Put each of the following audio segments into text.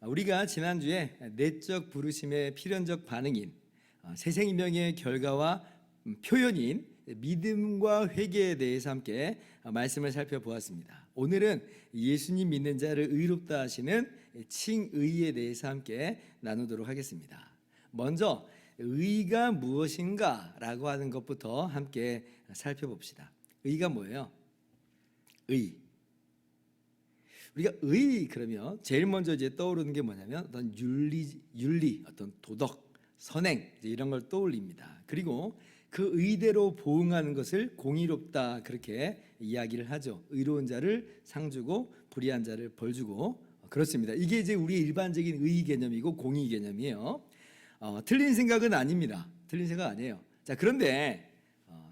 우리가 지난주에 내적 부르심의 필연적 반응인 새 생명의 결과와 표현인 믿음과 회개에 대해서 함께 말씀을 살펴보았습니다. 오늘은 예수님 믿는 자를 의롭다 하시는 칭의에 대해서 함께 나누도록 하겠습니다. 먼저 의가 무엇인가 라고 하는 것부터 함께 살펴봅시다. 의가 뭐예요? 의. 우리가 의 그러면 제일 먼저 이제 떠오르는 게 뭐냐면 어떤 윤리, 어떤 도덕, 선행 이런 걸 떠올립니다. 그리고 그 의대로 보응하는 것을 공의롭다 그렇게 이야기를 하죠. 의로운 자를 상 주고 불의한 자를 벌 주고 그렇습니다. 이게 이제 우리의 일반적인 의 개념이고 공의 개념이에요. 틀린 생각은 아닙니다. 틀린 생각 아니에요. 자, 그런데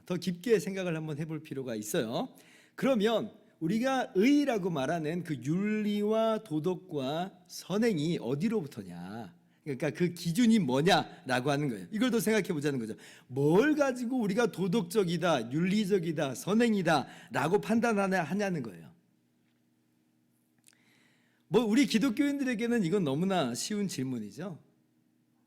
더 깊게 생각을 한번 해볼 필요가 있어요. 그러면 우리가 의라고 말하는 그 윤리와 도덕과 선행이 어디로부터냐? 그러니까 그 기준이 뭐냐라고 하는 거예요. 이걸 더 생각해 보자는 거죠. 뭘 가지고 우리가 도덕적이다, 윤리적이다, 선행이다라고 판단하냐는 거예요. 뭐 우리 기독교인들에게는 이건 너무나 쉬운 질문이죠.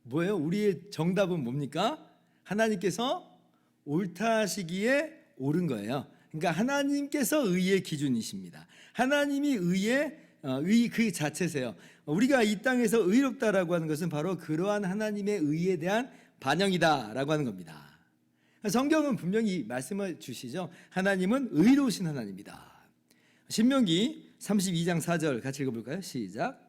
뭐예요? 우리의 정답은 뭡니까? 하나님께서 옳다 하시기에 옳은 거예요. 그러니까 하나님께서 의의 기준이십니다. 하나님이 의의 그 자체세요. 우리가 이 땅에서 의롭다라고 하는 것은 바로 그러한 하나님의 의에 대한 반영이다라고 하는 겁니다. 성경은 분명히 말씀을 주시죠. 하나님은 의로우신 하나님이다. 신명기 32장 4절 같이 읽어볼까요? 시작.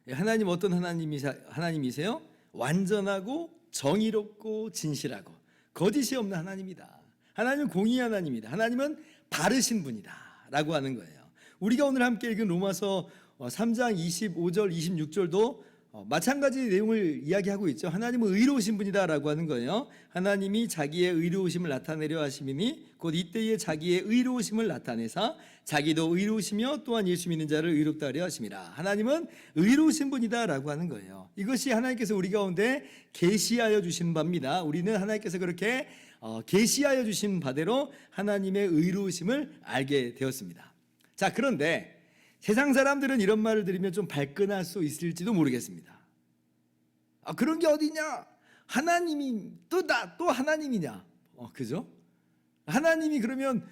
하나님 어떤 하나님이세요? 완전하고 정의롭고 진실하고 거짓이 없는 하나님이다. 하나님은 공의의 하나님이다. 하나님은 바르신 분이다 라고 하는 거예요. 우리가 오늘 함께 읽은 로마서 3장 25절 26절도 마찬가지 내용을 이야기하고 있죠. 하나님은 의로우신 분이다 라고 하는 거예요. 하나님이 자기의 의로우심을 나타내려 하심이니 곧 이때에 자기의 의로우심을 나타내사 자기도 의로우시며 또한 예수 믿는 자를 의롭다 하려 하심이라. 하나님은 의로우신 분이다 라고 하는 거예요. 이것이 하나님께서 우리 가운데 계시하여 주신 바입니다. 우리는 하나님께서 그렇게 계시하여 주신 바대로 하나님의 의로우심을 알게 되었습니다. 자, 그런데 세상 사람들은 이런 말을 들으면 좀 발끈할 수 있을지도 모르겠습니다. 그런 게 어디냐? 하나님이 또 하나님이냐? 그죠? 하나님이 그러면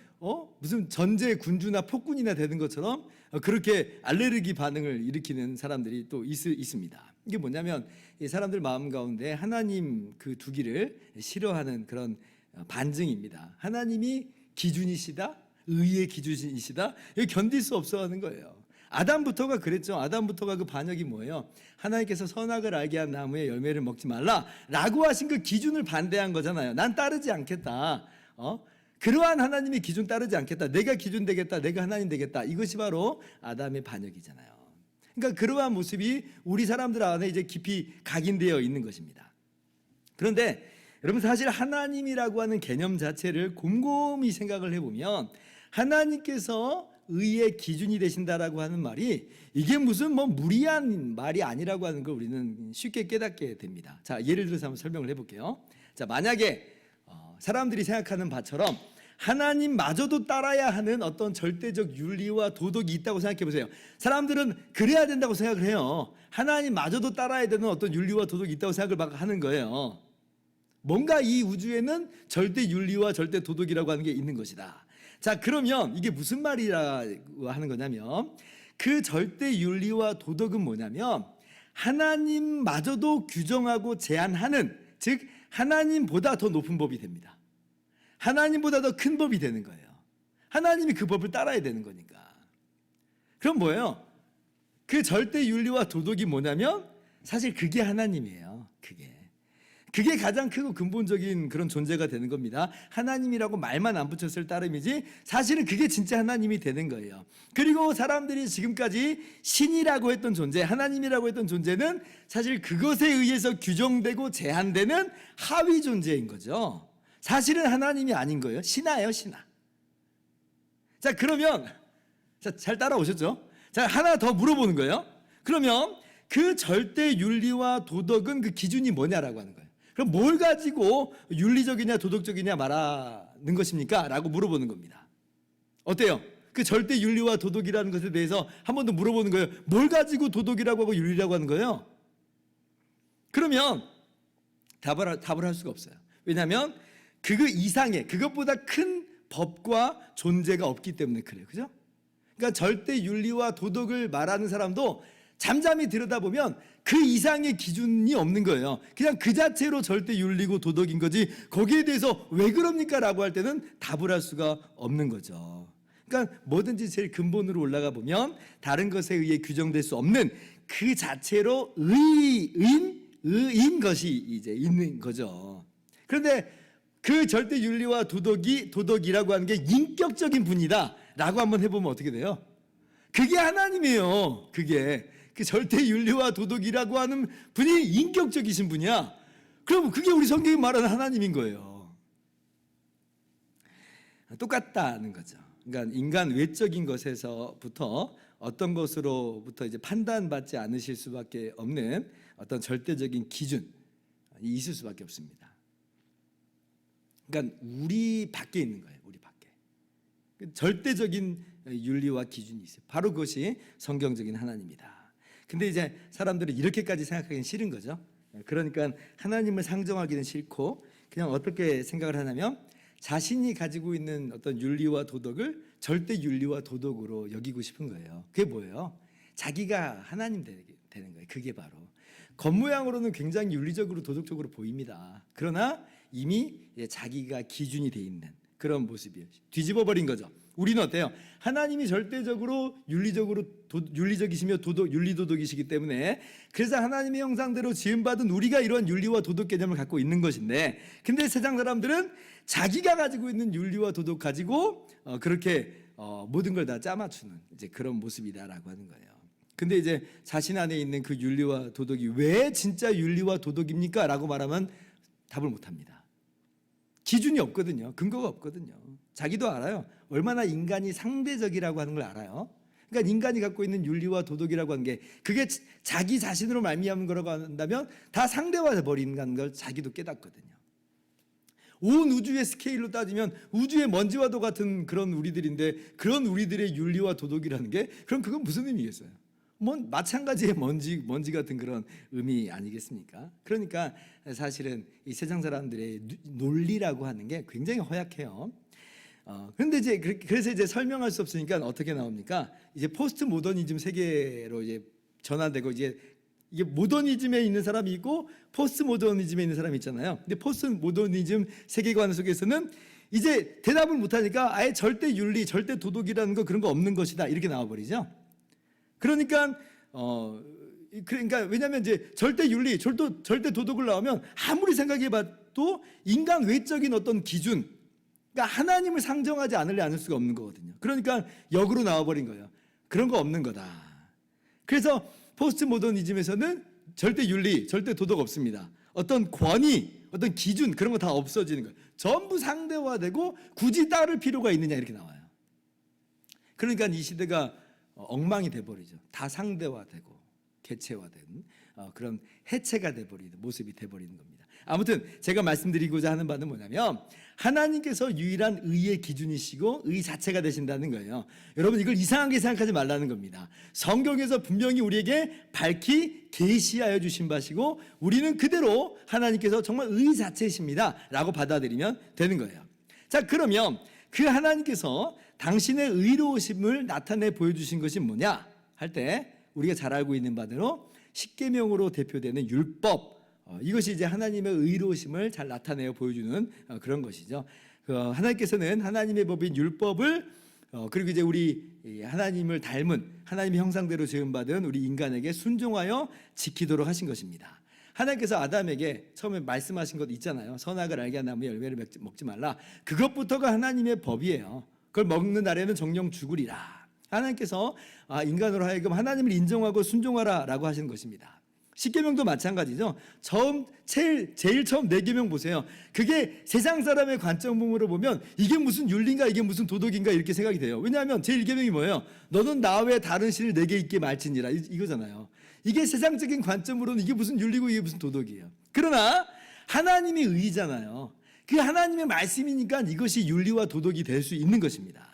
무슨 전제 군주나 폭군이나 되는 것처럼 그렇게 알레르기 반응을 일으키는 사람들이 또 있습니다. 이게 뭐냐면 이 사람들 마음 가운데 하나님 그 두기를 싫어하는 그런 반증입니다. 하나님이 기준이시다? 의의 기준이시다? 이거 견딜 수 없어 하는 거예요. 아담부터가 그랬죠. 아담부터가 그 반역이 뭐예요? 하나님께서 선악을 알게 한 나무의 열매를 먹지 말라 라고 하신 그 기준을 반대한 거잖아요. 난 따르지 않겠다. 그러한 하나님의 기준 따르지 않겠다. 내가 기준 되겠다. 내가 하나님 되겠다. 이것이 바로 아담의 반역이잖아요. 그러니까 그러한 모습이 우리 사람들 안에 이제 깊이 각인되어 있는 것입니다. 그런데 여러분 사실 하나님이라고 하는 개념 자체를 곰곰이 생각을 해보면 하나님께서 의의 기준이 되신다라고 하는 말이 이게 무슨 무리한 말이 아니라고 하는 걸 우리는 쉽게 깨닫게 됩니다. 자, 예를 들어서 한번 설명을 해볼게요. 자, 만약에 사람들이 생각하는 바처럼 하나님마저도 따라야 하는 어떤 절대적 윤리와 도덕이 있다고 생각해 보세요. 사람들은 그래야 된다고 생각을 해요. 하나님마저도 따라야 되는 어떤 윤리와 도덕이 있다고 생각을 막 하는 거예요. 뭔가 이 우주에는 절대 윤리와 절대 도덕이라고 하는 게 있는 것이다. 자, 그러면 이게 무슨 말이라고 하는 거냐면 그 절대 윤리와 도덕은 뭐냐면 하나님마저도 규정하고 제한하는, 즉 하나님보다 더 높은 법이 됩니다. 하나님보다 더 큰 법이 되는 거예요. 하나님이 그 법을 따라야 되는 거니까. 그럼 뭐예요? 그 절대 윤리와 도덕이 뭐냐면 사실 그게 하나님이에요. 그게 가장 크고 근본적인 그런 존재가 되는 겁니다. 하나님이라고 말만 안 붙였을 따름이지 사실은 그게 진짜 하나님이 되는 거예요. 그리고 사람들이 지금까지 신이라고 했던 존재, 하나님이라고 했던 존재는 사실 그것에 의해서 규정되고 제한되는 하위 존재인 거죠. 사실은 하나님이 아닌 거예요. 신하예요, 신하. 자, 그러면 잘 따라오셨죠? 자, 하나 더 물어보는 거예요. 그러면 그 절대 윤리와 도덕은 그 기준이 뭐냐라고 하는 거예요. 그럼 뭘 가지고 윤리적이냐 도덕적이냐 말하는 것입니까? 라고 물어보는 겁니다. 어때요? 그 절대 윤리와 도덕이라는 것에 대해서 한 번 더 물어보는 거예요. 뭘 가지고 도덕이라고 하고 윤리라고 하는 거예요? 그러면 답을 할 수가 없어요. 왜냐하면 그 이상의 그것보다 큰 법과 존재가 없기 때문에 그래요. 그죠? 그러니까 절대 윤리와 도덕을 말하는 사람도 잠잠히 들여다보면 그 이상의 기준이 없는 거예요. 그냥 그 자체로 절대 윤리고 도덕인 거지 거기에 대해서 왜 그럽니까? 라고 할 때는 답을 할 수가 없는 거죠. 그러니까 뭐든지 제일 근본으로 올라가 보면 다른 것에 의해 규정될 수 없는 그 자체로 의인 것이 이제 있는 거죠. 그런데 그 절대 윤리와 도덕이라고 하는 게 인격적인 분이다 라고 한번 해보면 어떻게 돼요? 그게 하나님이에요. 그게 그 절대 윤리와 도덕이라고 하는 분이 인격적이신 분이야. 그럼 그게 우리 성경이 말하는 하나님인 거예요. 똑같다는 거죠. 그러니까 인간 외적인 것에서부터 어떤 것으로부터 이제 판단받지 않으실 수밖에 없는 어떤 절대적인 기준이 있을 수밖에 없습니다. 그러니까 우리 밖에 있는 거예요. 우리 밖에 절대적인 윤리와 기준이 있어요. 바로 그것이 성경적인 하나님이다. 근데 이제 사람들은 이렇게까지 생각하기는 싫은 거죠. 그러니까 하나님을 상정하기는 싫고 그냥 어떻게 생각을 하냐면 자신이 가지고 있는 어떤 윤리와 도덕을 절대 윤리와 도덕으로 여기고 싶은 거예요. 그게 뭐예요? 자기가 하나님 되는 거예요. 그게 바로 겉모양으로는 굉장히 윤리적으로 도덕적으로 보입니다. 그러나 이미 자기가 기준이 돼 있는 그런 모습이에요. 뒤집어 버린 거죠. 우리는 어때요? 하나님이 절대적으로 윤리적이시며 윤리도덕이시기 때문에 그래서 하나님의 형상대로 지음받은 우리가 이러한 윤리와 도덕 개념을 갖고 있는 것인데, 근데 세상 사람들은 자기가 가지고 있는 윤리와 도덕 가지고 그렇게 모든 걸 다 짜맞추는 이제 그런 모습이다라고 하는 거예요. 근데 이제 자신 안에 있는 그 윤리와 도덕이 왜 진짜 윤리와 도덕입니까? 라고 말하면 답을 못합니다. 기준이 없거든요. 근거가 없거든요. 자기도 알아요. 얼마나 인간이 상대적이라고 하는 걸 알아요. 그러니까 인간이 갖고 있는 윤리와 도덕이라고 하는 게 그게 자기 자신으로 말미암은 거라고 한다면 다 상대화돼 버린다는 걸 자기도 깨닫거든요. 온 우주의 스케일로 따지면 우주의 먼지와도 같은 그런 우리들인데 그런 우리들의 윤리와 도덕이라는 게 그럼 그건 무슨 의미겠어요? 뭐 마찬가지의 먼지 같은 그런 의미 아니겠습니까? 그러니까 사실은 이 세상 사람들의 논리라고 하는 게 굉장히 허약해요. 그런데 이제 그래서 이제 설명할 수 없으니까 어떻게 나옵니까? 이제 포스트 모더니즘 세계로 이제 전환되고 이제 이게 모더니즘에 있는 사람이 있고 포스트 모더니즘에 있는 사람이 있잖아요. 근데 포스트 모더니즘 세계관 속에서는 이제 대답을 못 하니까 아예 절대 윤리, 절대 도덕이라는 거 그런 거 없는 것이다 이렇게 나와 버리죠. 그러니까 왜냐하면 이제 절대 윤리, 절대 도덕을 나오면 아무리 생각해봐도 인간 외적인 어떤 기준, 그러니까 하나님을 상정하지 않을 수가 없는 거거든요. 그러니까 역으로 나와버린 거예요. 그런 거 없는 거다. 그래서 포스트 모더니즘에서는 절대 윤리, 절대 도덕 없습니다. 어떤 권위, 어떤 기준 그런 거 다 없어지는 거예요. 전부 상대화되고 굳이 따를 필요가 있느냐 이렇게 나와요. 그러니까 이 시대가 엉망이 돼버리죠. 다 상대화되고 개체화된 그런 해체가 돼버리는 모습이 돼버리는 겁니다. 아무튼 제가 말씀드리고자 하는 바는 뭐냐면 하나님께서 유일한 의의 기준이시고 의 자체가 되신다는 거예요. 여러분 이걸 이상하게 생각하지 말라는 겁니다. 성경에서 분명히 우리에게 밝히 계시하여 주신 바시고 우리는 그대로 하나님께서 정말 의 자체이십니다 라고 받아들이면 되는 거예요. 자, 그러면 그 하나님께서 당신의 의로우심을 나타내 보여주신 것이 뭐냐 할 때 우리가 잘 알고 있는 바대로 십계명으로 대표되는 율법, 이것이 이제 하나님의 의로우심을 잘 나타내어 보여주는 그런 것이죠. 하나님께서는 하나님의 법인 율법을 그리고 이제 우리 하나님을 닮은 하나님의 형상대로 지음받은 우리 인간에게 순종하여 지키도록 하신 것입니다. 하나님께서 아담에게 처음에 말씀하신 것 있잖아요. 선악을 알게 한 나무의 열매를 먹지 말라. 그것부터가 하나님의 법이에요. 그걸 먹는 날에는 정령 죽으리라. 하나님께서 인간으로 하여금 하나님을 인정하고 순종하라 라고 하시는 것입니다. 십계명도 마찬가지죠. 제일 처음 네 계명 보세요. 그게 세상 사람의 관점으로 보면 이게 무슨 윤리인가 이게 무슨 도덕인가 이렇게 생각이 돼요. 왜냐하면 제1계명이 뭐예요? 너는 나 외에 다른 신을 내게 있게 말지니라 이거잖아요. 이게 세상적인 관점으로는 이게 무슨 윤리고 이게 무슨 도덕이에요. 그러나 하나님이 의잖아요. 그 하나님의 말씀이니까 이것이 윤리와 도덕이 될 수 있는 것입니다.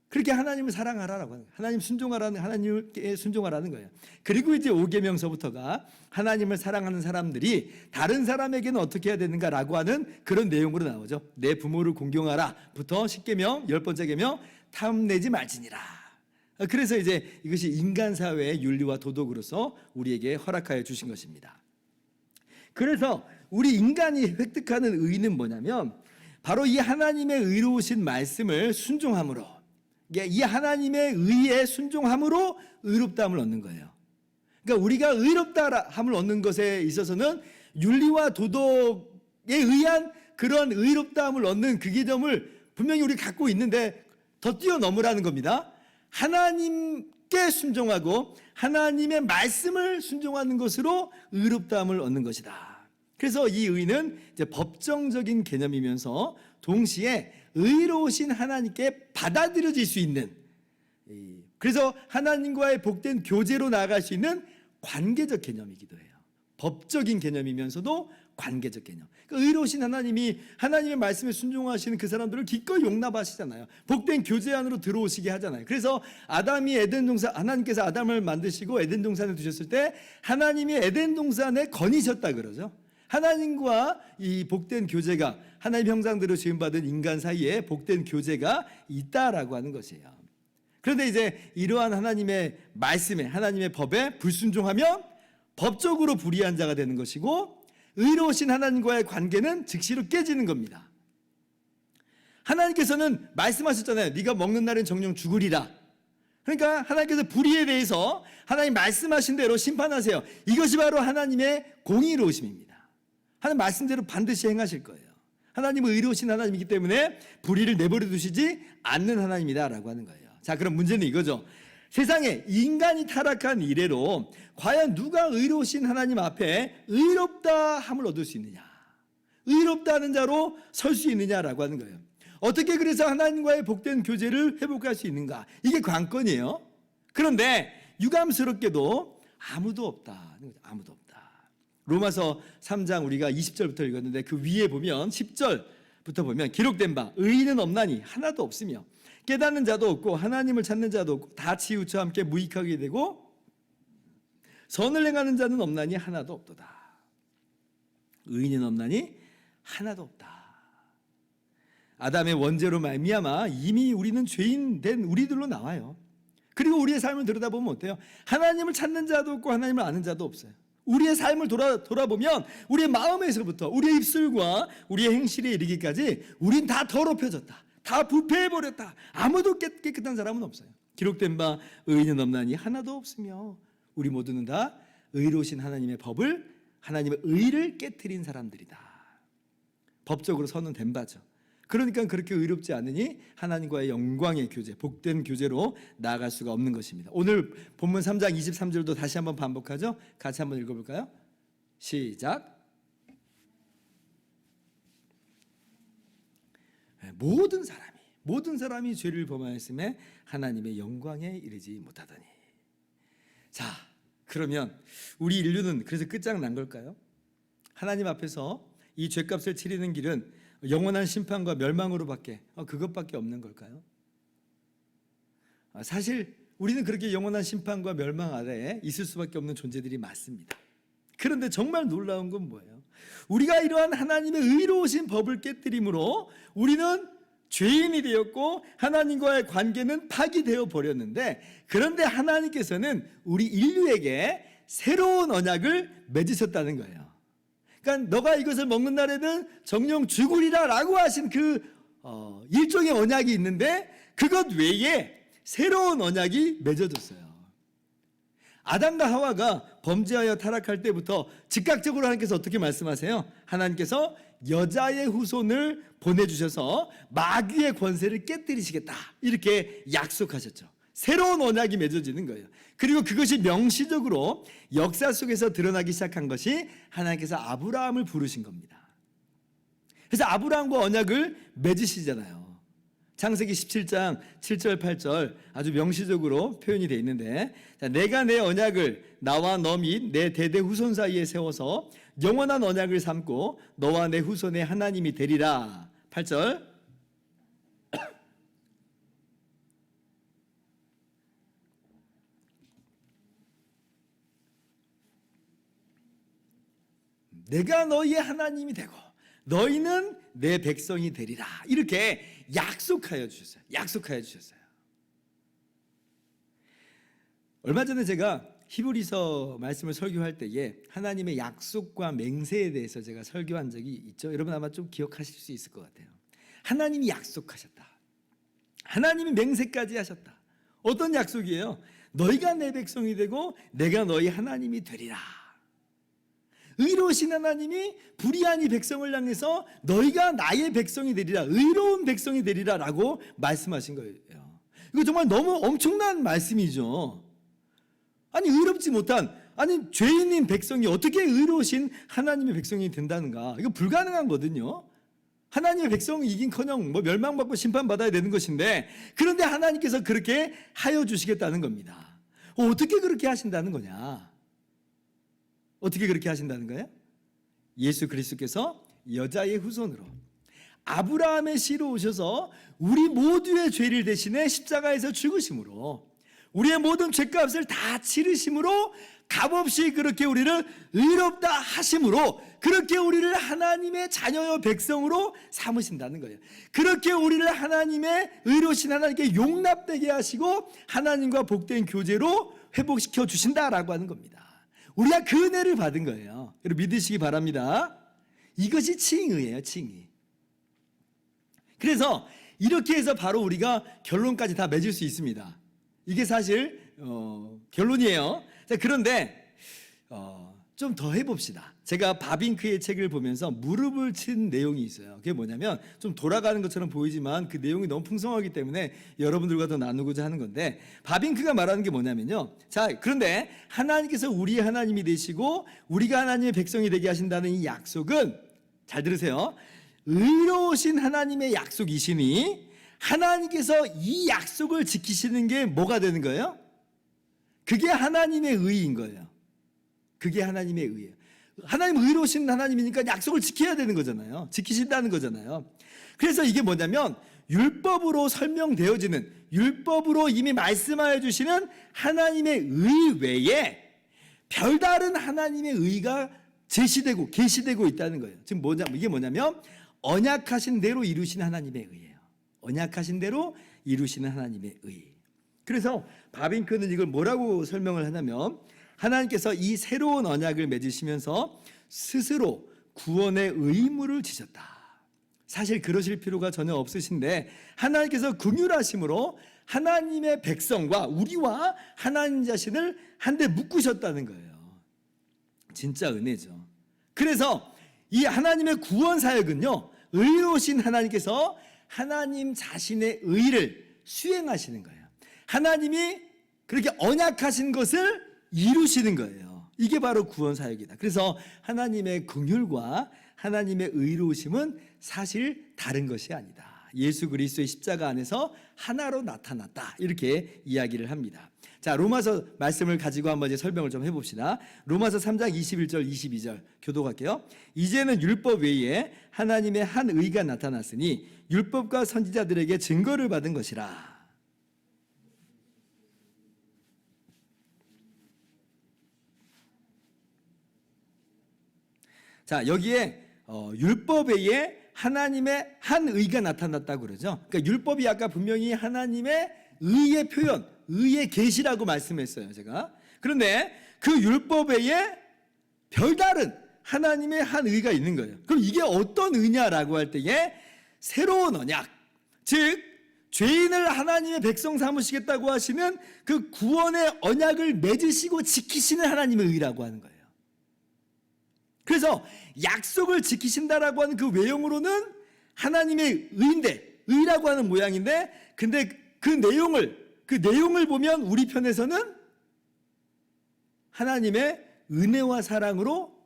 그렇게 하나님을 사랑하라라고 하는 거예요. 하나님 순종하라는, 하나님께 순종하라는 거예요. 그리고 이제 5계명서부터가 하나님을 사랑하는 사람들이 다른 사람에게는 어떻게 해야 되는가라고 하는 그런 내용으로 나오죠. 내 부모를 공경하라부터 10계명, 10번째 계명, 탐내지 말지니라. 그래서 이제 이것이 인간 사회의 윤리와 도덕으로서 우리에게 허락하여 주신 것입니다. 그래서 우리 인간이 획득하는 의는 뭐냐면 바로 이 하나님의 의로우신 말씀을 순종함으로, 이 하나님의 의에 순종함으로 의롭다함을 얻는 거예요. 그러니까 우리가 의롭다함을 얻는 것에 있어서는 윤리와 도덕에 의한 그런 의롭다함을 얻는 그 개념을 분명히 우리가 갖고 있는데 더 뛰어넘으라는 겁니다. 하나님께 순종하고 하나님의 말씀을 순종하는 것으로 의롭다함을 얻는 것이다. 그래서 이 의는 이제 법정적인 개념이면서 동시에 의로우신 하나님께 받아들여질 수 있는, 그래서 하나님과의 복된 교제로 나아갈 수 있는 관계적 개념이기도 해요. 법적인 개념이면서도 관계적 개념. 그러니까 의로우신 하나님이 하나님의 말씀에 순종하시는 그 사람들을 기꺼이 용납하시잖아요. 복된 교제 안으로 들어오시게 하잖아요. 그래서 아담이 에덴 동산, 하나님께서 아담을 만드시고 에덴 동산에 두셨을 때 하나님이 에덴 동산에 거니셨다 그러죠. 하나님과 이 복된 교제가, 하나님 형상대로 지음받은 인간 사이에 복된 교제가 있다라고 하는 것이에요. 그런데 이제 이러한 하나님의 말씀에, 하나님의 법에 불순종하면 법적으로 불의한 자가 되는 것이고, 의로우신 하나님과의 관계는 즉시로 깨지는 겁니다. 하나님께서는 말씀하셨잖아요. 네가 먹는 날엔 정령 죽으리라. 그러니까 하나님께서 불의에 대해서 하나님 말씀하신 대로 심판하세요. 이것이 바로 하나님의 공의로우심입니다. 하나님 말씀대로 반드시 행하실 거예요. 하나님은 의로우신 하나님이기 때문에 불의를 내버려 두시지 않는 하나님이다라고 하는 거예요. 자, 그럼 문제는 이거죠. 세상에 인간이 타락한 이래로 과연 누가 의로우신 하나님 앞에 의롭다함을 얻을 수 있느냐, 의롭다는 자로 설 수 있느냐라고 하는 거예요. 어떻게 그래서 하나님과의 복된 교제를 회복할 수 있는가? 이게 관건이에요. 그런데 유감스럽게도 아무도 없다. 아무도 없다. 로마서 3장 우리가 20절부터 읽었는데 그 위에 보면 10절부터 보면 기록된 바 의인은 없나니 하나도 없으며 깨닫는 자도 없고 하나님을 찾는 자도 없고 다 치우쳐 함께 무익하게 되고 선을 행하는 자는 없나니 하나도 없도다. 의인은 없나니 하나도 없다. 아담의 원죄로 말미암아 이미 우리는 죄인 된 우리들로 나와요. 그리고 우리의 삶을 들여다보면 어때요? 하나님을 찾는 자도 없고 하나님을 아는 자도 없어요. 우리의 삶을 돌아보면 우리의 마음에서부터 우리의 입술과 우리의 행실에 이르기까지 우린 다 더럽혀졌다. 다 부패해버렸다. 아무도 깨끗한 사람은 없어요. 기록된 바 의인은 없나니 하나도 없으며 우리 모두는 다 의로우신 하나님의 법을, 하나님의 의를 깨트린 사람들이다. 법적으로 선언된 바죠. 그러니까 그렇게 의롭지 않으니 하나님과의 영광의 교제, 복된 교제로 나아갈 수가 없는 것입니다. 오늘 본문 3장 23절도 다시 한번 반복하죠. 같이 한번 읽어볼까요? 시작. 모든 사람이 죄를 범하였음에 하나님의 영광에 이르지 못하더니. 자, 그러면 우리 인류는 그래서 끝장난 걸까요? 하나님 앞에서 이 죄값을 치르는 길은 영원한 심판과 멸망으로밖에, 그것밖에 없는 걸까요? 사실 우리는 그렇게 영원한 심판과 멸망 아래에 있을 수밖에 없는 존재들이 맞습니다. 그런데 정말 놀라운 건 뭐예요? 우리가 이러한 하나님의 의로우신 법을 깨뜨림으로 우리는 죄인이 되었고 하나님과의 관계는 파기되어 버렸는데, 그런데 하나님께서는 우리 인류에게 새로운 언약을 맺으셨다는 거예요. 그러니까 너가 이것을 먹는 날에는 정령 죽으리라 라고 하신 그 일종의 언약이 있는데 그것 외에 새로운 언약이 맺어졌어요. 아담과 하와가 범죄하여 타락할 때부터 즉각적으로 하나님께서 어떻게 말씀하세요? 하나님께서 여자의 후손을 보내주셔서 마귀의 권세를 깨뜨리시겠다 이렇게 약속하셨죠. 새로운 언약이 맺어지는 거예요. 그리고 그것이 명시적으로 역사 속에서 드러나기 시작한 것이 하나님께서 아브라함을 부르신 겁니다. 그래서 아브라함과 언약을 맺으시잖아요. 창세기 17장 7절 8절 아주 명시적으로 표현이 되어 있는데, 자, 내가 내 언약을 나와 너 및 내 대대 후손 사이에 세워서 영원한 언약을 삼고 너와 내 후손의 하나님이 되리라. 8절. 내가 너희의 하나님이 되고 너희는 내 백성이 되리라. 이렇게 약속하여 주셨어요. 약속하여 주셨어요. 얼마 전에 제가 히브리서 말씀을 설교할 때에 하나님의 약속과 맹세에 대해서 제가 설교한 적이 있죠. 여러분 아마 좀 기억하실 수 있을 것 같아요. 하나님이 약속하셨다. 하나님이 맹세까지 하셨다. 어떤 약속이에요? 너희가 내 백성이 되고 내가 너희 하나님이 되리라. 의로우신 하나님이 불의한 이 백성을 향해서 너희가 나의 백성이 되리라, 의로운 백성이 되리라 라고 말씀하신 거예요. 이거 정말 너무 엄청난 말씀이죠. 아니 의롭지 못한, 아니 죄인인 백성이 어떻게 의로우신 하나님의 백성이 된다는가. 이거 불가능한 거거든요. 하나님의 백성이긴커녕 뭐 멸망받고 심판받아야 되는 것인데, 그런데 하나님께서 그렇게 하여 주시겠다는 겁니다. 어떻게 그렇게 하신다는 거냐? 어떻게 그렇게 하신다는 거예요? 예수 그리스도께서 여자의 후손으로 아브라함의 씨로 오셔서 우리 모두의 죄를 대신해 십자가에서 죽으심으로, 우리의 모든 죄값을 다 치르심으로, 값없이 그렇게 우리를 의롭다 하심으로, 그렇게 우리를 하나님의 자녀여 백성으로 삼으신다는 거예요. 그렇게 우리를 하나님의 의로우신 하나님께 용납되게 하시고 하나님과 복된 교제로 회복시켜 주신다라고 하는 겁니다. 우리가 그 은혜를 받은 거예요. 여러분 믿으시기 바랍니다. 이것이 칭의예요. 칭의. 그래서 이렇게 해서 바로 우리가 결론까지 다 맺을 수 있습니다. 이게 사실 결론이에요. 자, 그런데 좀 더 해봅시다. 제가 바빙크의 책을 보면서 무릎을 친 내용이 있어요. 그게 뭐냐면 좀 돌아가는 것처럼 보이지만 그 내용이 너무 풍성하기 때문에 여러분들과 더 나누고자 하는 건데, 바빙크가 말하는 게 뭐냐면요. 자, 그런데 하나님께서 우리의 하나님이 되시고 우리가 하나님의 백성이 되게 하신다는 이 약속은, 잘 들으세요, 의로우신 하나님의 약속이시니 하나님께서 이 약속을 지키시는 게 뭐가 되는 거예요? 그게 하나님의 의인 거예요. 그게 하나님의 의예요. 하나님 의로우신 하나님이니까 약속을 지켜야 되는 거잖아요. 지키신다는 거잖아요. 그래서 이게 뭐냐면 율법으로 설명되어지는, 율법으로 이미 말씀하여 주시는 하나님의 의 외에 별다른 하나님의 의가 제시되고 계시되고 있다는 거예요. 지금 이게 뭐냐면 언약하신 대로 이루신 하나님의 의예요. 언약하신 대로 이루시는 하나님의 의. 그래서 바빙크는 이걸 뭐라고 설명을 하냐면, 하나님께서 이 새로운 언약을 맺으시면서 스스로 구원의 의무를 지셨다. 사실 그러실 필요가 전혀 없으신데 하나님께서 긍휼하심으로 하나님의 백성과 우리와 하나님 자신을 한데 묶으셨다는 거예요. 진짜 은혜죠. 그래서 이 하나님의 구원 사역은요, 의로우신 하나님께서 하나님 자신의 의를 수행하시는 거예요. 하나님이 그렇게 언약하신 것을 이루시는 거예요. 이게 바로 구원 사역이다. 그래서 하나님의 긍휼과 하나님의 의로우심은 사실 다른 것이 아니다. 예수 그리스도의 십자가 안에서 하나로 나타났다. 이렇게 이야기를 합니다. 자, 로마서 말씀을 가지고 한번 이제 설명을 좀 해봅시다. 로마서 3장 21절 22절 교독할게요. 이제는 율법 외에 하나님의 한 의가 나타났으니 율법과 선지자들에게 증거를 받은 것이라. 자, 여기에 율법 외에 하나님의 한 의가 나타났다고 그러죠. 그러니까 율법이 아까 분명히 하나님의 의의 표현, 의의 계시라고 말씀했어요, 제가. 그런데 그 율법 외에 별다른 하나님의 한 의가 있는 거예요. 그럼 이게 어떤 의냐라고 할 때에 새로운 언약, 즉 죄인을 하나님의 백성 삼으시겠다고 하시는 그 구원의 언약을 맺으시고 지키시는 하나님의 의라고 하는 거예요. 그래서 약속을 지키신다라고 하는 그 외형으로는 하나님의 의라고 하는 모양인데, 근데 그 내용을 보면 우리 편에서는 하나님의 은혜와 사랑으로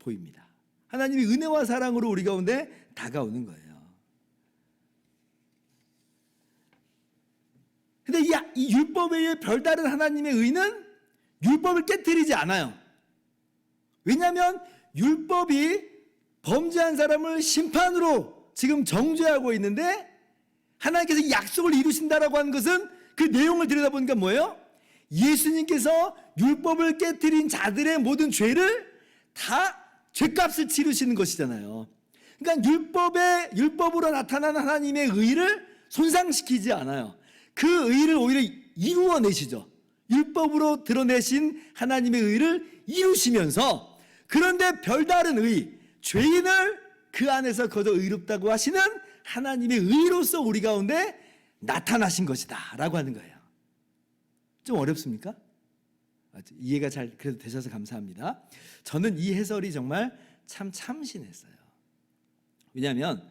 보입니다. 하나님의 은혜와 사랑으로 우리 가운데 다가오는 거예요. 근데 이 율법 외에 별다른 하나님의 의는 율법을 깨트리지 않아요. 왜냐하면 율법이 범죄한 사람을 심판으로 지금 정죄하고 있는데 하나님께서 약속을 이루신다라고 하는 것은 그 내용을 들여다보니까 뭐예요? 예수님께서 율법을 깨뜨린 자들의 모든 죄를 다 죄값을 치르시는 것이잖아요. 그러니까 율법으로 나타난 하나님의 의를 손상시키지 않아요. 그 의를 오히려 이루어내시죠. 율법으로 드러내신 하나님의 의를 이루시면서, 그런데 별다른 의, 죄인을 그 안에서 거저 의롭다고 하시는 하나님의 의로서 우리 가운데 나타나신 것이다 라고 하는 거예요. 좀 어렵습니까? 이해가 잘 그래도 되셔서 감사합니다. 저는 이 해설이 정말 참 참신했어요. 왜냐하면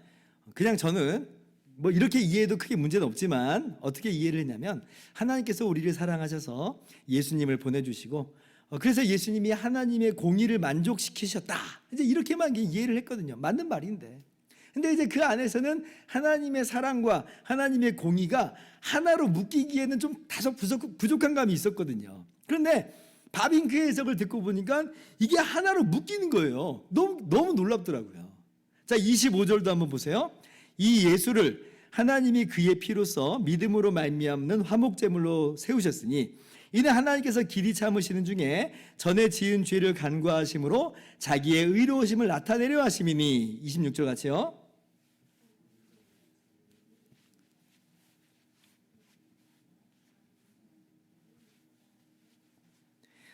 그냥 저는 뭐 이렇게 이해해도 크게 문제는 없지만 어떻게 이해를 했냐면, 하나님께서 우리를 사랑하셔서 예수님을 보내주시고 그래서 예수님이 하나님의 공의를 만족시키셨다, 이제 이렇게만 이해를 했거든요. 맞는 말인데, 근데 이제 그 안에서는 하나님의 사랑과 하나님의 공의가 하나로 묶이기에는 좀 다소 부족한 감이 있었거든요. 그런데 바빙크의 해석을 듣고 보니까 이게 하나로 묶이는 거예요. 너무 놀랍더라고요. 자, 25절도 한번 보세요. 이 예수를 하나님이 그의 피로써 믿음으로 말미암는 화목제물로 세우셨으니 이는 하나님께서 길이 참으시는 중에 전에 지은 죄를 간과하심으로 자기의 의로우심을 나타내려 하심이니. 26절 같이요.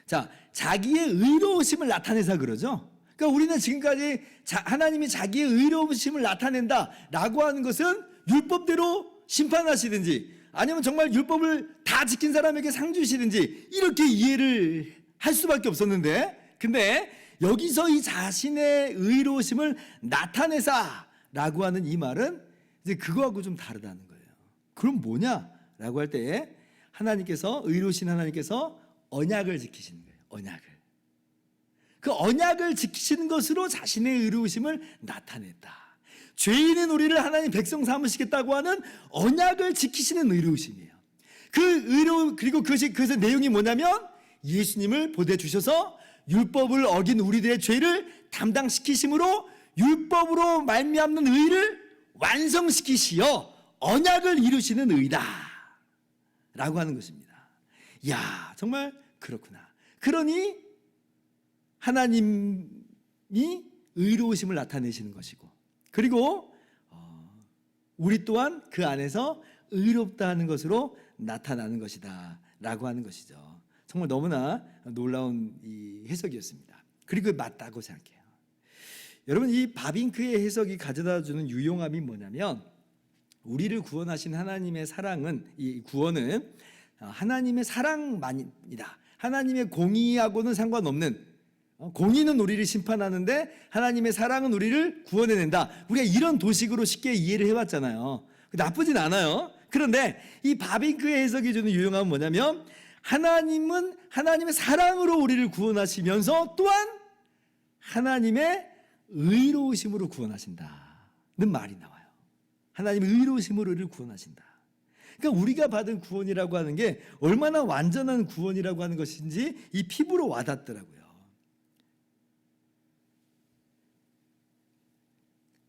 자, 자기의 의로우심을 나타내서 그러죠. 그러니까 우리는 지금까지 하나님이 자기의 의로우심을 나타낸다라고 하는 것은 율법대로 심판하시든지 아니면 정말 율법을 다 지킨 사람에게 상 주시든지 이렇게 이해를 할 수밖에 없었는데, 근데 여기서 이 자신의 의로우심을 나타내사라고 하는 이 말은 이제 그거하고 좀 다르다는 거예요. 그럼 뭐냐라고 할 때 하나님께서, 의로우신 하나님께서 언약을 지키시는 거예요. 언약을. 그 언약을 지키시는 것으로 자신의 의로우심을 나타냈다. 죄인인 우리를 하나님 백성 삼으시겠다고 하는 언약을 지키시는 의로우심이에요. 그리고 그것의 내용이 뭐냐면 예수님을 보내주셔서 율법을 어긴 우리들의 죄를 담당시키심으로 율법으로 말미암는 의를 완성시키시어 언약을 이루시는 의다 라고 하는 것입니다. 이야, 정말 그렇구나. 그러니 하나님이 의로우심을 나타내시는 것이고, 그리고 우리 또한 그 안에서 의롭다는 것으로 나타나는 것이다 라고 하는 것이죠. 정말 너무나 놀라운 이 해석이었습니다. 그리고 맞다고 생각해요. 여러분, 이 바빙크의 해석이 가져다주는 유용함이 뭐냐면, 우리를 구원하신 하나님의 사랑은, 이 구원은 하나님의 사랑만이다. 하나님의 공의하고는 상관없는, 공의는 우리를 심판하는데 하나님의 사랑은 우리를 구원해낸다. 우리가 이런 도식으로 쉽게 이해를 해왔잖아요. 나쁘진 않아요. 그런데 이 바빙크의 해석이 주는 유용함은 뭐냐면, 하나님은 하나님의 사랑으로 우리를 구원하시면서 또한 하나님의 의로우심으로 구원하신다는 말이 나와요. 하나님의 의로우심으로 우리를 구원하신다. 그러니까 우리가 받은 구원이라고 하는 게 얼마나 완전한 구원이라고 하는 것인지 이 피부로 와닿더라고요.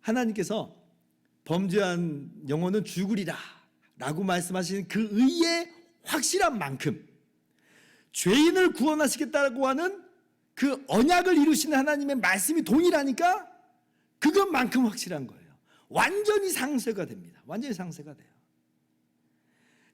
하나님께서 범죄한 영혼은 죽으리라 라고 말씀하시는 그 의의 확실한 만큼, 죄인을 구원하시겠다고 하는 그 언약을 이루시는 하나님의 말씀이 동일하니까 그것만큼 확실한 거예요. 완전히 상쇄가 됩니다. 완전히 상쇄가 돼요.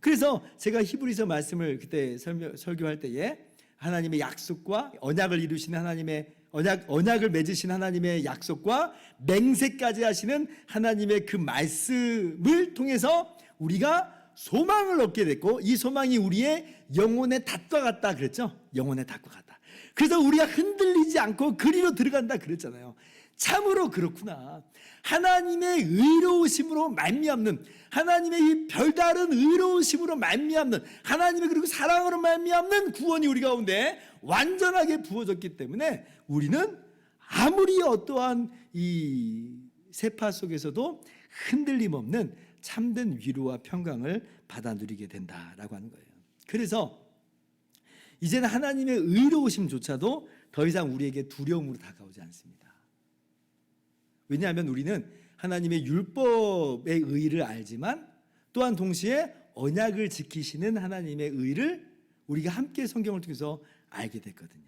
그래서 제가 히브리서 말씀을 그때 설교할 때에 하나님의 약속과 언약을 이루시는 하나님의 언약을 맺으신 하나님의 약속과 맹세까지 하시는 하나님의 그 말씀을 통해서 우리가 소망을 얻게 됐고, 이 소망이 우리의 영혼의 닷과 같다 그랬죠. 영혼의 닷과 같다. 그래서 우리가 흔들리지 않고 그리로 들어간다 그랬잖아요. 참으로 그렇구나. 하나님의 의로우심으로 말미암는, 하나님의 이 별다른 의로우심으로 말미암는, 하나님의 그리고 사랑으로 말미암는 구원이 우리 가운데 완전하게 부어졌기 때문에 우리는 아무리 어떠한 이 세파 속에서도 흔들림 없는 참된 위로와 평강을 받아 누리게 된다라고 하는 거예요. 그래서 이제는 하나님의 의로우심조차도 더 이상 우리에게 두려움으로 다가오지 않습니다. 왜냐하면 우리는 하나님의 율법의 의의를 알지만 또한 동시에 언약을 지키시는 하나님의 의의를 우리가 함께 성경을 통해서 알게 됐거든요.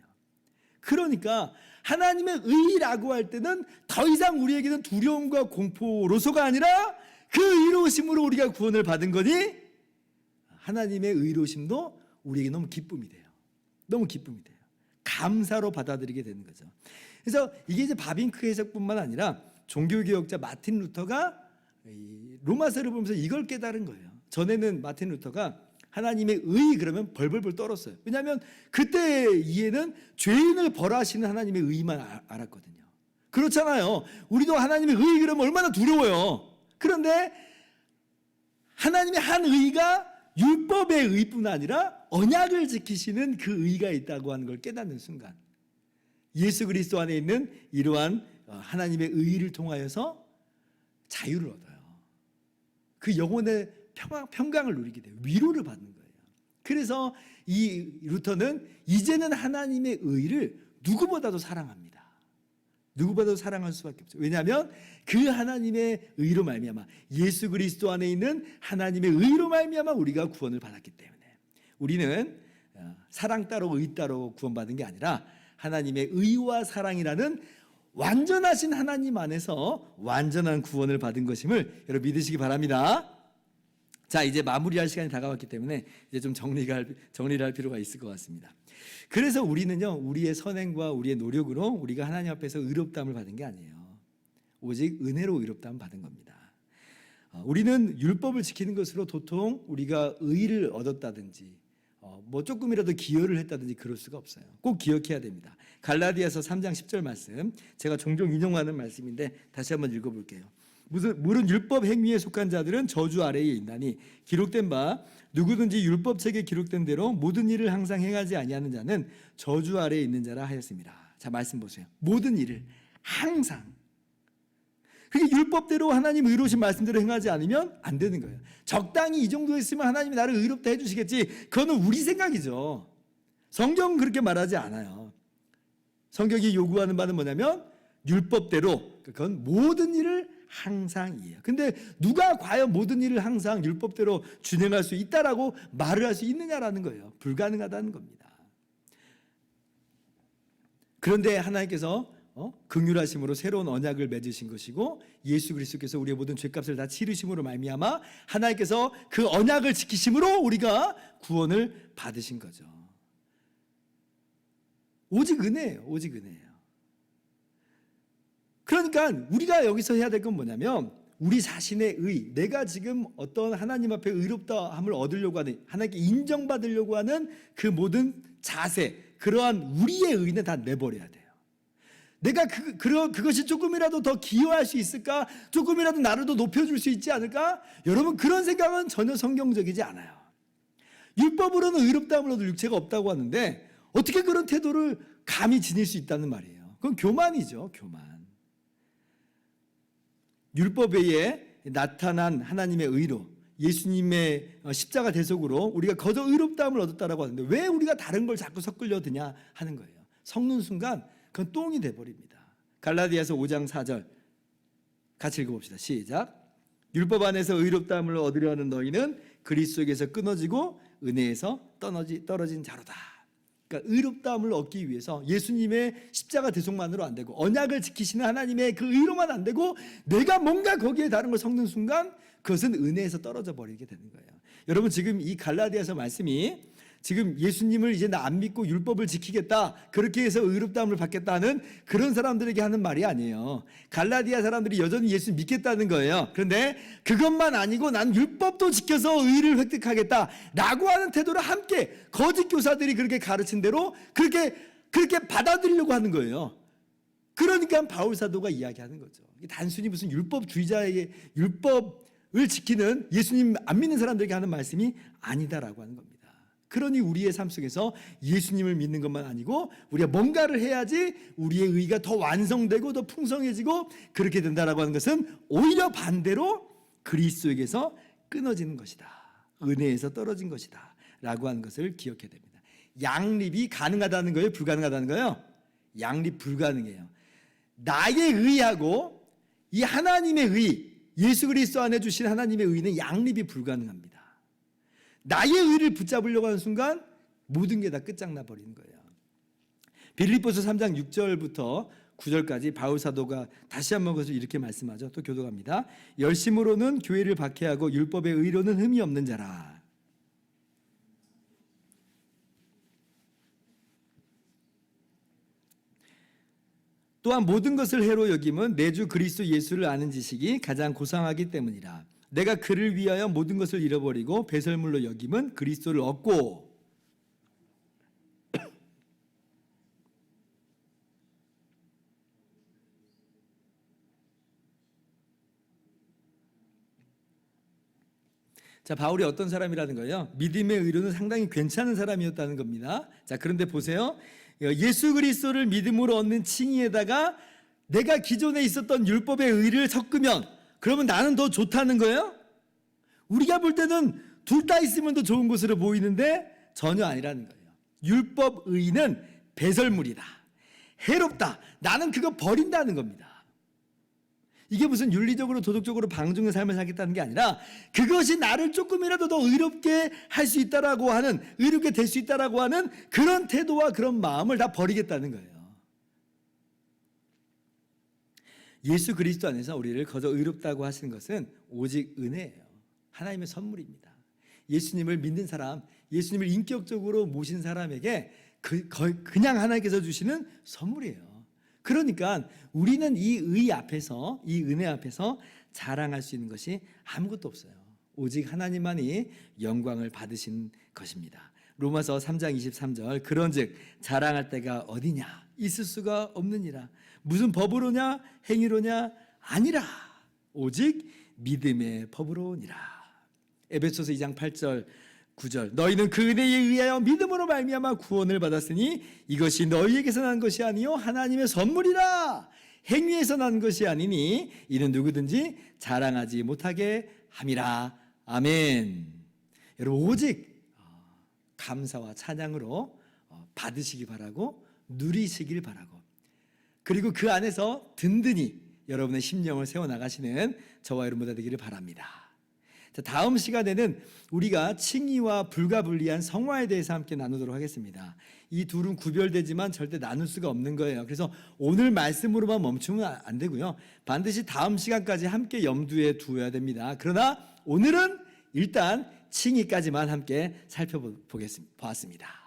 그러니까 하나님의 의의라고 할 때는 더 이상 우리에게는 두려움과 공포로서가 아니라 그 의로우심으로 우리가 구원을 받은 거니 하나님의 의로우심도 우리에게 너무 기쁨이 돼요. 너무 기쁨이 돼요. 감사로 받아들이게 되는 거죠. 그래서 이게 이제 바빙크 해석뿐만 아니라 종교개혁자 마틴 루터가 로마서를 보면서 이걸 깨달은 거예요. 전에는 마틴 루터가 하나님의 의 그러면 벌벌벌 떨었어요. 왜냐하면 그때 이해는 죄인을 벌하시는 하나님의 의만 알았거든요. 그렇잖아요. 우리도 하나님의 의 그러면 얼마나 두려워요. 그런데 하나님의 한 의가 율법의 의뿐 아니라 언약을 지키시는 그 의가 있다고 하는 걸 깨닫는 순간 예수 그리스도 안에 있는 이러한 하나님의 의를 통하여서 자유를 얻어요. 그 영혼의 평강을 누리게 돼요. 위로를 받는 거예요. 그래서 이 루터는 이제는 하나님의 의를 누구보다도 사랑합니다. 누구보다도 사랑할 수밖에 없죠. 왜냐하면 그 하나님의 의로 말미암아 예수 그리스도 안에 있는 하나님의 의로 말미암아 우리가 구원을 받았기 때문에 우리는 사랑 따로 의 따로 구원받은 게 아니라 하나님의 의와 사랑이라는 완전하신 하나님 안에서 완전한 구원을 받은 것임을 여러분 믿으시기 바랍니다. 자, 이제 마무리할 시간이 다가왔기 때문에 이제 좀 정리를 할 필요가 있을 것 같습니다. 그래서 우리는요, 우리의 선행과 우리의 노력으로 우리가 하나님 앞에서 의롭다함을 받은 게 아니에요. 오직 은혜로 의롭다함을 받은 겁니다. 우리는 율법을 지키는 것으로 도통 우리가 의를 얻었다든지 뭐 조금이라도 기여를 했다든지 그럴 수가 없어요. 꼭 기억해야 됩니다. 갈라디아서 3장 10절 말씀, 제가 종종 인용하는 말씀인데 다시 한번 읽어볼게요. 물은 율법 행위에 속한 자들은 저주 아래에 있나니 기록된 바 누구든지 율법책에 기록된 대로 모든 일을 항상 행하지 아니하는 자는 저주 아래에 있는 자라 하였습니다. 자, 말씀 보세요. 모든 일을 항상. 그게 율법대로 하나님 의로우신 말씀대로 행하지 않으면 안 되는 거예요. 적당히 이 정도 했으면 하나님이 나를 의롭다 해주시겠지. 그거는 우리 생각이죠. 성경은 그렇게 말하지 않아요. 성경이 요구하는 바는 뭐냐면 율법대로, 그건 모든 일을 항상이에요. 근데 누가 과연 모든 일을 항상 율법대로 준행할 수 있다라고 말을 할 수 있느냐라는 거예요. 불가능하다는 겁니다. 그런데 하나님께서 긍휼하심으로 새로운 언약을 맺으신 것이고 예수 그리스도께서 우리의 모든 죄값을 다 치르심으로 말미암아 하나님께서 그 언약을 지키심으로 우리가 구원을 받으신 거죠. 오직 은혜예요. 오직 은혜예요. 그러니까 우리가 여기서 해야 될 건 뭐냐면 우리 자신의 의, 내가 지금 어떤 하나님 앞에 의롭다함을 얻으려고 하는, 하나님께 인정받으려고 하는 그 모든 자세, 그러한 우리의 의는 다 내버려야 돼요. 내가 그것이 조금이라도 더 기여할 수 있을까? 조금이라도 나를 더 높여줄 수 있지 않을까? 여러분, 그런 생각은 전혀 성경적이지 않아요. 율법으로는 의롭다함을 얻을 육체가 없다고 하는데 어떻게 그런 태도를 감히 지닐 수 있다는 말이에요. 그건 교만이죠. 교만. 율법 외에 나타난 하나님의 의로 예수님의 십자가 대속으로 우리가 거저 의롭다함을 얻었다라고 하는데 왜 우리가 다른 걸 자꾸 섞으려 드냐 하는 거예요. 섞는 순간 그건 똥이 돼버립니다. 갈라디아서 5장 4절 같이 읽어봅시다. 시작. 율법 안에서 의롭다함을 얻으려 하는 너희는 그리스도에게서 끊어지고 은혜에서 떨어진 자로다. 그러니까 의롭다함을 얻기 위해서 예수님의 십자가 대속만으로 안 되고 언약을 지키시는 하나님의 그 의로만 안 되고 내가 뭔가 거기에 다른 걸 섞는 순간 그것은 은혜에서 떨어져 버리게 되는 거예요. 여러분, 지금 이 갈라디아서 말씀이 지금 예수님을 이제 나 안 믿고 율법을 지키겠다, 그렇게 해서 의롭다함을 받겠다는 그런 사람들에게 하는 말이 아니에요. 갈라디아 사람들이 여전히 예수 믿겠다는 거예요. 그런데 그것만 아니고 난 율법도 지켜서 의를 획득하겠다라고 하는 태도를 함께 거짓 교사들이 그렇게 가르친 대로 그렇게 받아들이려고 하는 거예요. 그러니까 바울 사도가 이야기하는 거죠. 단순히 무슨 율법주의자에게 율법을 지키는 예수님 안 믿는 사람들에게 하는 말씀이 아니다라고 하는 겁니다. 그러니 우리의 삶 속에서 예수님을 믿는 것만 아니고 우리가 뭔가를 해야지 우리의 의가 더 완성되고 더 풍성해지고 그렇게 된다라고 하는 것은 오히려 반대로 그리스도에게서 끊어지는 것이다. 은혜에서 떨어진 것이다 라고 하는 것을 기억해야 됩니다. 양립이 가능하다는 거예요? 불가능하다는 거예요? 양립 불가능해요. 나의 의하고 이 하나님의 의, 예수 그리스도 안에 주신 하나님의 의는 양립이 불가능합니다. 나의 의를 붙잡으려고 하는 순간 모든 게 다 끝장나 버리는 거예요. 빌립보서 3장 6절부터 9절까지 바울 사도가 다시 한번 그것을 이렇게 말씀하죠. 또 교독합니다. 열심으로는 교회를 박해하고 율법의 의로는 흠이 없는 자라. 또한 모든 것을 해로 여김은 내 주 그리스도 예수를 아는 지식이 가장 고상하기 때문이라. 내가 그를 위하여 모든 것을 잃어버리고 배설물로 여김은 그리스도를 얻고 자, 바울이 어떤 사람이라는 거예요? 믿음의 의로는 상당히 괜찮은 사람이었다는 겁니다. 자, 그런데 보세요. 예수 그리스도를 믿음으로 얻는 칭의에다가 내가 기존에 있었던 율법의 의를 섞으면 그러면 나는 더 좋다는 거예요? 우리가 볼 때는 둘 다 있으면 더 좋은 것으로 보이는데 전혀 아니라는 거예요. 율법 의는 배설물이다. 해롭다. 나는 그거 버린다는 겁니다. 이게 무슨 윤리적으로 도덕적으로 방종의 삶을 살겠다는 게 아니라 그것이 나를 조금이라도 더 의롭게 할 수 있다라고 하는, 의롭게 될 수 있다라고 하는 그런 태도와 그런 마음을 다 버리겠다는 거예요. 예수 그리스도 안에서 우리를 거저 의롭다고 하시는 것은 오직 은혜예요. 하나님의 선물입니다. 예수님을 믿는 사람, 예수님을 인격적으로 모신 사람에게 그냥 하나님께서 주시는 선물이에요. 그러니까 우리는 이 의 앞에서, 이 은혜 앞에서 자랑할 수 있는 것이 아무것도 없어요. 오직 하나님만이 영광을 받으신 것입니다. 로마서 3장 23절 그런즉 자랑할 때가 어디냐 있을 수가 없느니라. 무슨 법으로냐 행위로냐 아니라 오직 믿음의 법으로니라. 에베소서 2장 8절 9절 너희는 그 은혜에 의하여 믿음으로 말미암아 구원을 받았으니 이것이 너희에게서 난 것이 아니요 하나님의 선물이라. 행위에서 난 것이 아니니 이는 누구든지 자랑하지 못하게 함이라. 아멘. 여러분 오직 감사와 찬양으로 받으시기 바라고 누리시길 바라고 그리고 그 안에서 든든히 여러분의 심령을 세워나가시는 저와 여러분들 되기를 바랍니다. 자, 다음 시간에는 우리가 칭의와 불가분리한 성화에 대해서 함께 나누도록 하겠습니다. 이 둘은 구별되지만 절대 나눌 수가 없는 거예요. 그래서 오늘 말씀으로만 멈추면 안 되고요. 반드시 다음 시간까지 함께 염두에 두어야 됩니다. 그러나 오늘은 일단 칭의까지만 함께 살펴보았습니다.